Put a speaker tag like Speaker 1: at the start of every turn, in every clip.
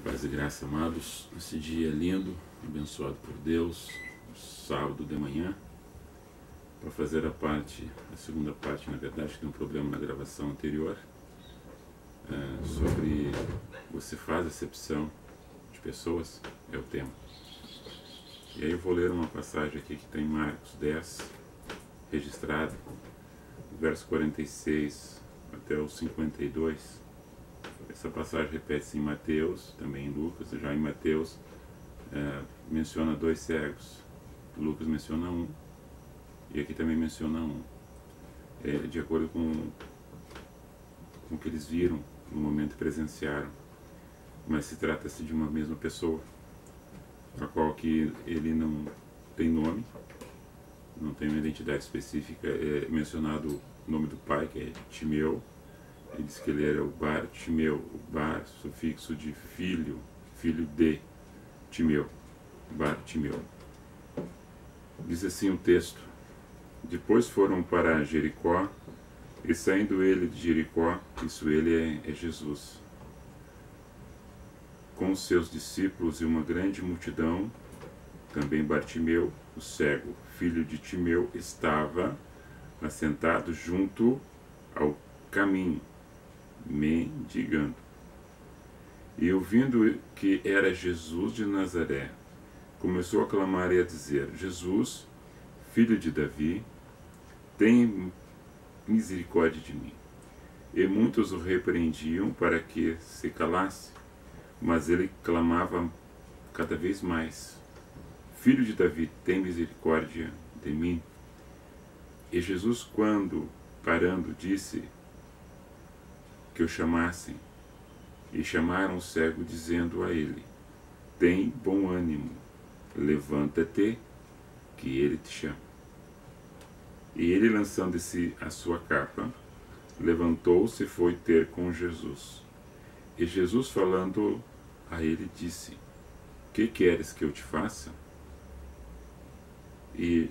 Speaker 1: Paz e graça, amados, esse dia lindo, abençoado por Deus, sábado de manhã, para fazer a segunda parte, na verdade, que tem um problema na gravação anterior, sobre você faz acepção de pessoas, é o tema. E aí eu vou ler uma passagem aqui que está em Marcos 10, registrada, verso 46 até o 52. Essa passagem repete-se em Mateus, também em Lucas. Já em Mateus menciona 2 cegos, Lucas menciona 1, e aqui também menciona 1, de acordo com o que eles viram no momento que presenciaram, mas se trata-se de uma mesma pessoa, a qual que ele não tem nome, não tem uma identidade específica. É mencionado o nome do pai, que é Timeu. Ele diz que ele era o Bartimeu, o Bar, sufixo de filho, filho de Timeu, Bartimeu. Diz assim o texto: depois foram para Jericó, e saindo ele de Jericó, isso ele é Jesus, com os seus discípulos e uma grande multidão, também Bartimeu, o cego, filho de Timeu, estava assentado junto ao caminho, mendigando. E ouvindo que era Jesus de Nazaré, começou a clamar e a dizer: Jesus, filho de Davi, tem misericórdia de mim. E muitos o repreendiam para que se calasse, mas ele clamava cada vez mais: Filho de Davi, tem misericórdia de mim. E Jesus, quando parando, disse que o chamassem, e chamaram o cego, dizendo a ele: tem bom ânimo, levanta-te, que ele te chama. E ele, lançando-se a sua capa, levantou-se e foi ter com Jesus. E Jesus, falando a ele, disse: que queres que eu te faça? E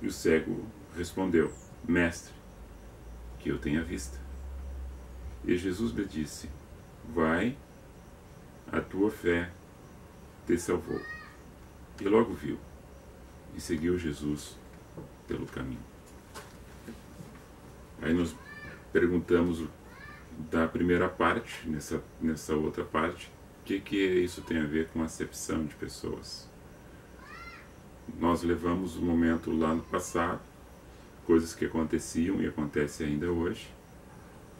Speaker 1: o cego respondeu: Mestre, que eu tenha vista. E Jesus lhe disse: vai, a tua fé te salvou. E logo viu, e seguiu Jesus pelo caminho. Aí nós perguntamos da primeira parte, nessa outra parte, o que isso tem a ver com acepção de pessoas. Nós levamos um momento lá no passado, coisas que aconteciam e acontecem ainda hoje,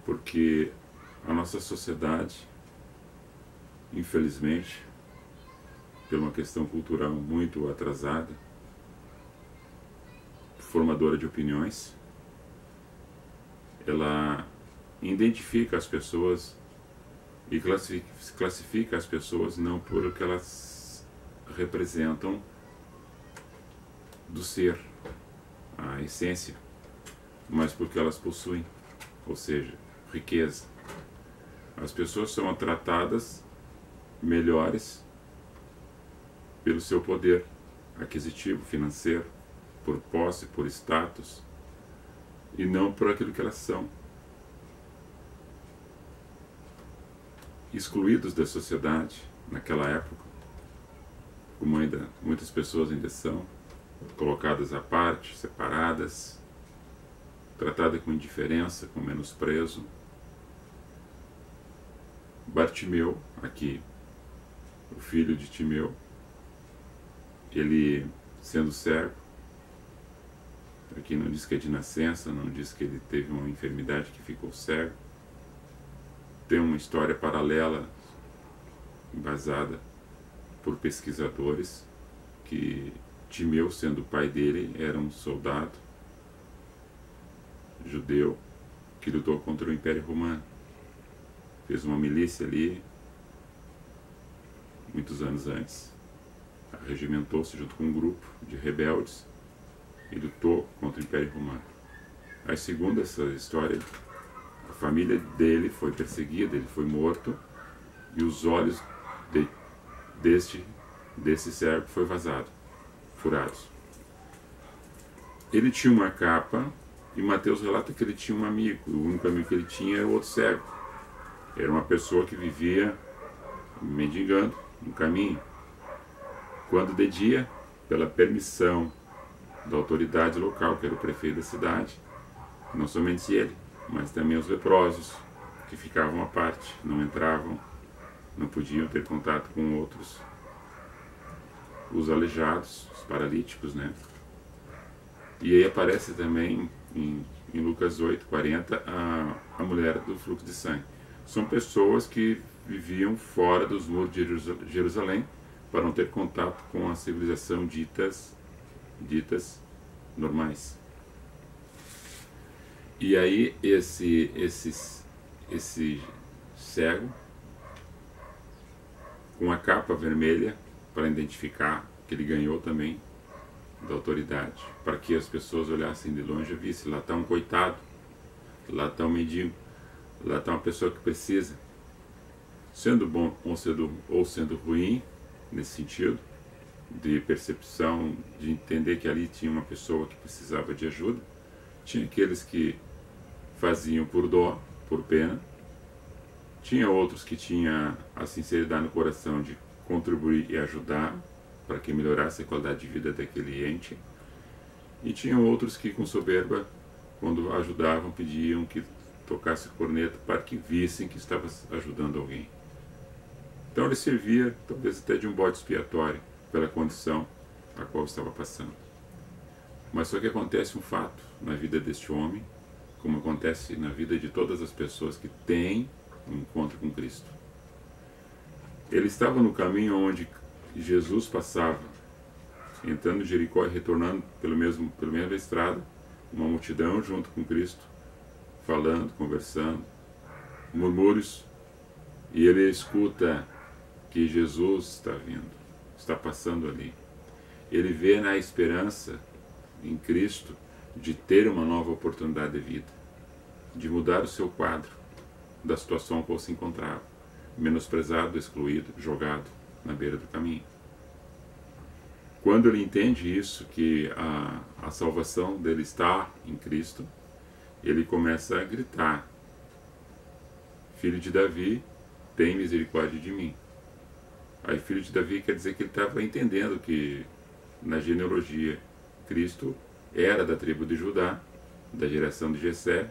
Speaker 1: porque a nossa sociedade, infelizmente, por uma questão cultural muito atrasada, formadora de opiniões, ela identifica as pessoas e classifica as pessoas não por o que elas representam do ser, a essência, mas porque elas possuem, ou seja, riqueza. As pessoas são tratadas melhores pelo seu poder aquisitivo, financeiro, por posse, por status, e não por aquilo que elas são. Excluídos da sociedade naquela época, como ainda muitas pessoas ainda são, colocadas à parte, separadas, tratadas com indiferença, com menosprezo. Bartimeu, aqui, o filho de Timeu, ele sendo cego, aqui não diz que é de nascença, não diz que ele teve uma enfermidade que ficou cego. Tem uma história paralela, embasada por pesquisadores, que Timeu, sendo o pai dele, era um soldado judeu que lutou contra o Império Romano. Fez uma milícia ali, muitos anos antes, regimentou-se junto com um grupo de rebeldes e lutou contra o Império Romano. Aí, segundo essa história, a família dele foi perseguida, ele foi morto, e os olhos desse cego foi vazado, furados. Ele tinha uma capa, e Mateus relata que ele tinha um amigo, o único amigo que ele tinha era o outro cego. Era uma pessoa que vivia mendigando no caminho. Quando de dia, pela permissão da autoridade local, que era o prefeito da cidade, não somente ele, mas também os leprosos, que ficavam à parte, não entravam, não podiam ter contato com outros, os aleijados, os paralíticos, né? E aí aparece também em Lucas 8:40 a mulher do fluxo de sangue. São pessoas que viviam fora dos muros de Jerusalém para não ter contato com a civilização ditas normais. E aí esse cego, com a capa vermelha, para identificar que ele ganhou também da autoridade, para que as pessoas olhassem de longe e vissem, lá está um coitado, lá está um mendigo, lá está uma pessoa que precisa, sendo bom ou sendo ruim, nesse sentido, de percepção, de entender que ali tinha uma pessoa que precisava de ajuda. Tinha aqueles que faziam por dó, por pena, tinha outros que tinham a sinceridade no coração de contribuir e ajudar para que melhorasse a qualidade de vida daquele ente, e tinham outros que com soberba, quando ajudavam, pediam que tocasse corneta para que vissem que estava ajudando alguém. Então ele servia talvez até de um bode expiatório pela condição a qual estava passando. Mas só que acontece um fato na vida deste homem, como acontece na vida de todas as pessoas que têm um encontro com Cristo. Ele estava no caminho onde Jesus passava, entrando em Jericó e retornando pela mesma estrada, uma multidão junto com Cristo, falando, conversando, murmúrios, e ele escuta que Jesus está vindo, está passando ali. Ele vê na esperança em Cristo de ter uma nova oportunidade de vida, de mudar o seu quadro da situação em que se encontrava, menosprezado, excluído, jogado na beira do caminho. Quando ele entende isso, que a salvação dele está em Cristo, ele começa a gritar: Filho de Davi, tem misericórdia de mim. Aí filho de Davi quer dizer que ele estava entendendo que na genealogia Cristo era da tribo de Judá, da geração de Jessé,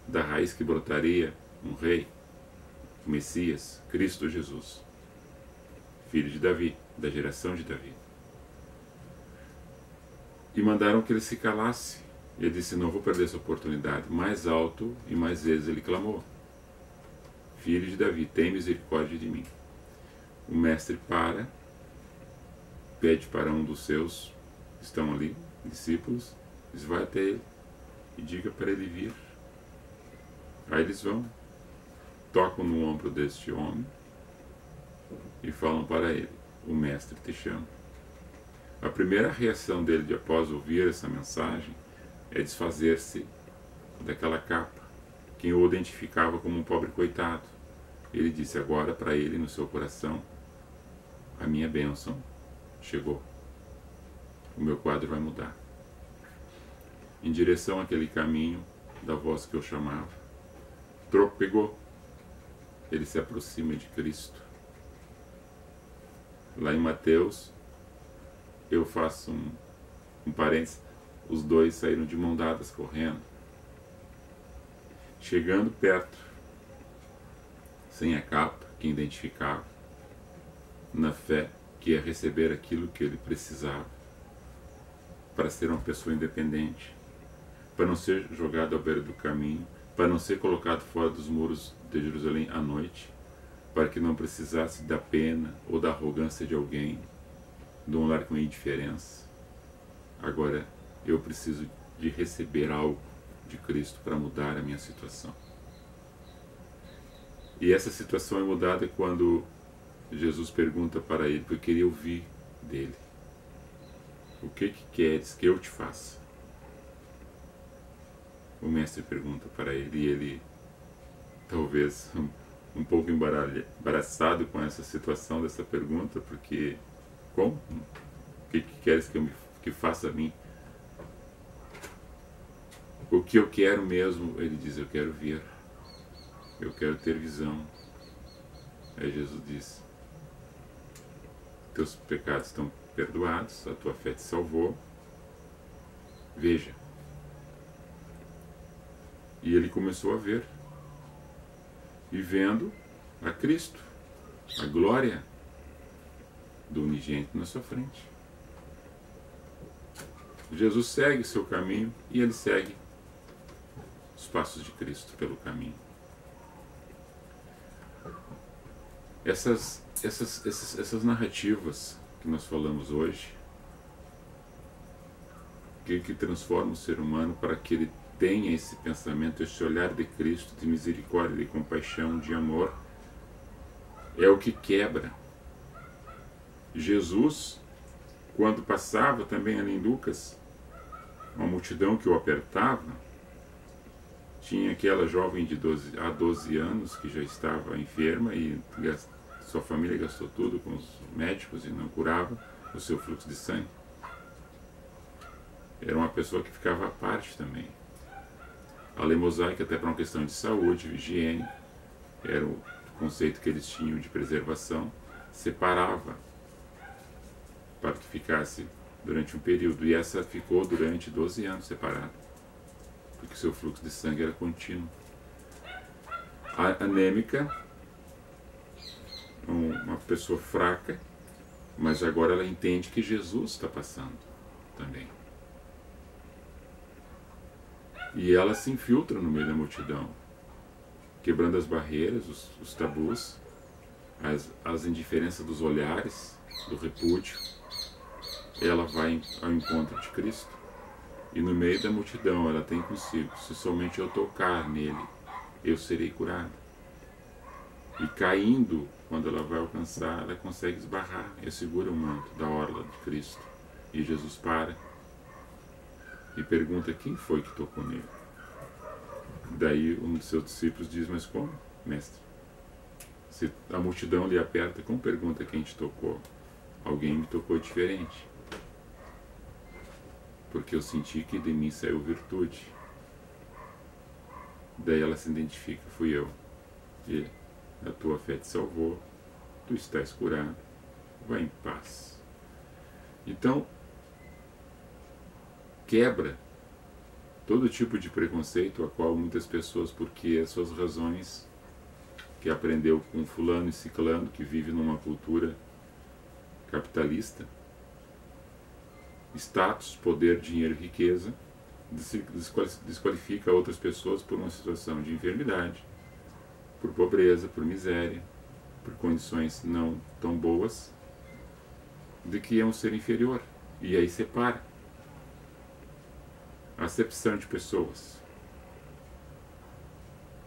Speaker 1: da raiz que brotaria um rei, o Messias, Cristo Jesus, filho de Davi, da geração de Davi. E mandaram que ele se calasse. Ele disse: não vou perder essa oportunidade. Mais alto e mais vezes ele clamou: Filho de Davi, tem misericórdia de mim. O mestre pede para um dos seus que estão ali, discípulos, diz: vai até ele e diga para ele vir. Aí eles vão, tocam no ombro deste homem e falam para ele: o mestre te chama. A primeira reação dele após ouvir essa mensagem é desfazer-se daquela capa, que o identificava como um pobre coitado. Ele disse agora para ele no seu coração: a minha bênção chegou, o meu quadro vai mudar. Em direção àquele caminho da voz que eu chamava, pegou, ele se aproxima de Cristo. Lá em Mateus, eu faço um parênteses, os dois saíram de mão dadas correndo. Chegando perto, sem a capa que identificava, na fé que ia receber aquilo que ele precisava para ser uma pessoa independente, para não ser jogado à beira do caminho, para não ser colocado fora dos muros de Jerusalém à noite, para que não precisasse da pena ou da arrogância de alguém, de um lar com indiferença. Agora eu preciso de receber algo de Cristo para mudar a minha situação. E essa situação é mudada quando Jesus pergunta para ele, porque eu queria ouvir dele: o que queres que eu te faça? O mestre pergunta para ele, e ele, talvez um pouco embaraçado com essa situação dessa pergunta, porque como? O que queres que faça a mim? O que eu quero mesmo, ele diz: eu quero ver, eu quero ter visão. Aí Jesus diz: teus pecados estão perdoados, a tua fé te salvou. Veja. E ele começou a ver. E vendo a Cristo, a glória do unigênito na sua frente. Jesus segue seu caminho e ele segue os passos de Cristo pelo caminho. Essas narrativas que nós falamos hoje, que transformam o ser humano para que ele tenha esse pensamento, esse olhar de Cristo, de misericórdia, de compaixão, de amor, é o que quebra. Jesus, quando passava também ali em Lucas, uma multidão que o apertava, tinha aquela jovem de 12 anos que já estava enferma e sua família gastou tudo com os médicos e não curava o seu fluxo de sangue. Era uma pessoa que ficava à parte também. A lei mosaica, até para uma questão de saúde, higiene, era o conceito que eles tinham de preservação, separava para que ficasse durante um período. E essa ficou durante 12 anos separada, porque seu fluxo de sangue era contínuo. A anêmica, uma pessoa fraca, mas agora ela entende que Jesus está passando também. E ela se infiltra no meio da multidão, quebrando as barreiras, os tabus, as indiferenças dos olhares, do repúdio. Ela vai ao encontro de Cristo. E no meio da multidão ela tem consigo: se somente eu tocar nele, eu serei curada. E caindo, quando ela vai alcançar, ela consegue esbarrar e segura o manto da orla de Cristo. E Jesus para e pergunta quem foi que tocou nele. Daí um dos seus discípulos diz: mas como, mestre? Se a multidão lhe aperta, como pergunta quem te tocou? Alguém me tocou diferente, porque eu senti que de mim saiu virtude. Daí ela se identifica: fui eu. E a tua fé te salvou, tu estás curado, vai em paz. Então, quebra todo tipo de preconceito a qual muitas pessoas, porque as suas razões que aprendeu com fulano e ciclano, que vive numa cultura capitalista, status, poder, dinheiro e riqueza, desqualifica outras pessoas por uma situação de enfermidade, por pobreza, por miséria, por condições não tão boas, de que é um ser inferior. E aí separa. Acepção de pessoas.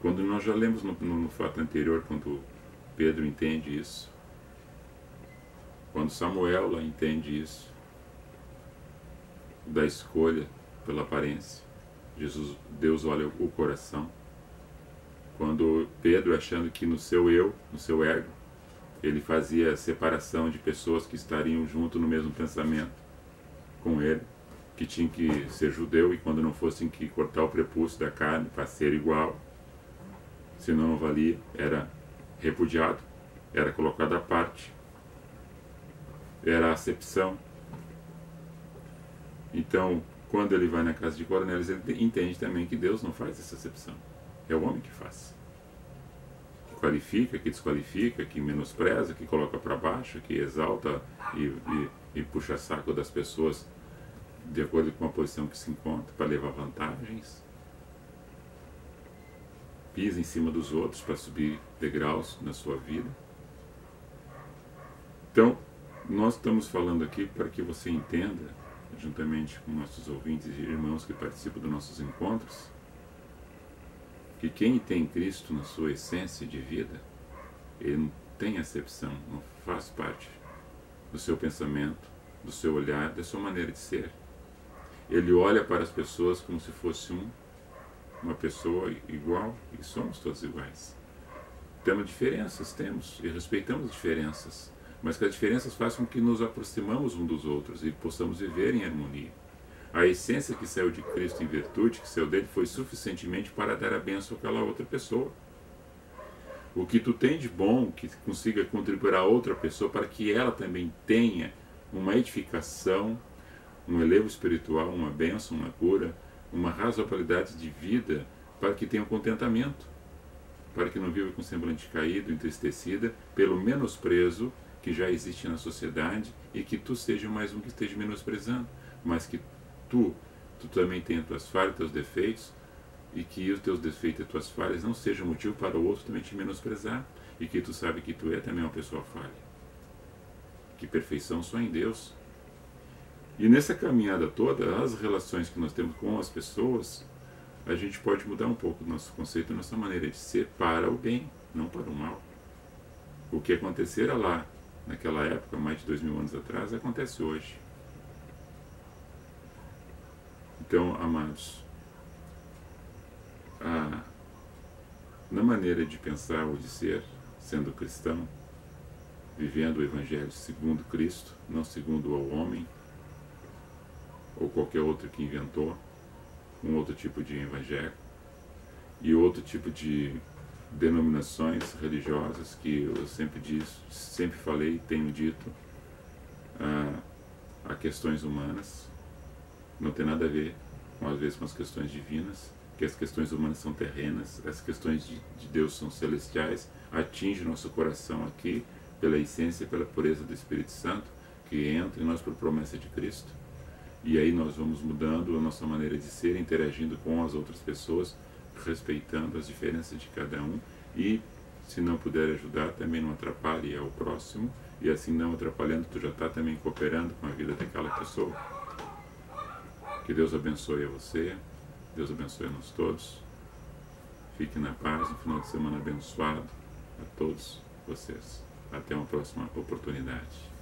Speaker 1: Quando nós já lemos no fato anterior, quando Pedro entende isso, quando Samuel lá entende isso, da escolha pela aparência, Deus olha o coração. Quando Pedro, achando que no seu eu, no seu ego, ele fazia separação de pessoas que estariam junto no mesmo pensamento com ele, que tinha que ser judeu e quando não fossem que cortar o prepúcio da carne para ser igual, senão não valia, era repudiado, era colocado à parte, era acepção. Então, quando ele vai na casa de Cornélio, ele entende também que Deus não faz essa acepção, é o homem que faz, que qualifica, que desqualifica, que menospreza, que coloca para baixo, que exalta e puxa saco das pessoas de acordo com a posição que se encontra, para levar vantagens, pisa em cima dos outros para subir degraus na sua vida. Então, nós estamos falando aqui para que você entenda, juntamente com nossos ouvintes e irmãos que participam dos nossos encontros, que quem tem Cristo na sua essência de vida, ele não tem acepção, não faz parte do seu pensamento, do seu olhar, da sua maneira de ser. Ele olha para as pessoas como se fosse uma pessoa igual, e somos todos iguais. Temos diferenças, temos, e respeitamos as diferenças, mas que as diferenças façam com que nos aproximamos uns dos outros e possamos viver em harmonia. A essência que saiu de Cristo em virtude, que saiu dele, foi suficientemente para dar a bênção àquela outra pessoa. o que tu tem de bom, que consiga contribuir a outra pessoa para que ela também tenha uma edificação, um elevo espiritual, uma bênção, uma cura, uma razoabilidade de vida, para que tenha um contentamento, para que não viva com semblante caído, entristecida, pelo menosprezo que já existe na sociedade, e que tu seja mais um que esteja menosprezando, mas que tu também tenha tuas falhas, teus defeitos, e que os teus defeitos e tuas falhas não sejam motivo para o outro também te menosprezar, e que tu sabe que tu é também uma pessoa falha, que perfeição só em Deus. E nessa caminhada toda, as relações que nós temos com as pessoas, a gente pode mudar um pouco o nosso conceito, a nossa maneira de ser para o bem, não para o mal. O que acontecera lá, naquela época, mais de 2000 anos atrás, acontece hoje. Então, amados, na maneira de pensar ou de ser, sendo cristão, vivendo o Evangelho segundo Cristo, não segundo ao homem, ou qualquer outro que inventou um outro tipo de evangelho e outro tipo de denominações religiosas que eu sempre falei e tenho dito, a questões humanas, não tem nada a ver às vezes com as questões divinas, que as questões humanas são terrenas, as questões de Deus são celestiais, atinge nosso coração aqui pela essência e pela pureza do Espírito Santo, que entra em nós por promessa de Cristo. E aí nós vamos mudando a nossa maneira de ser, interagindo com as outras pessoas, respeitando as diferenças de cada um, e se não puder ajudar, também não atrapalhe ao próximo, e assim não atrapalhando, tu já está também cooperando com a vida daquela pessoa. Que Deus abençoe a você, Deus abençoe a nós todos, fique na paz, um final de semana abençoado a todos vocês. Até uma próxima oportunidade.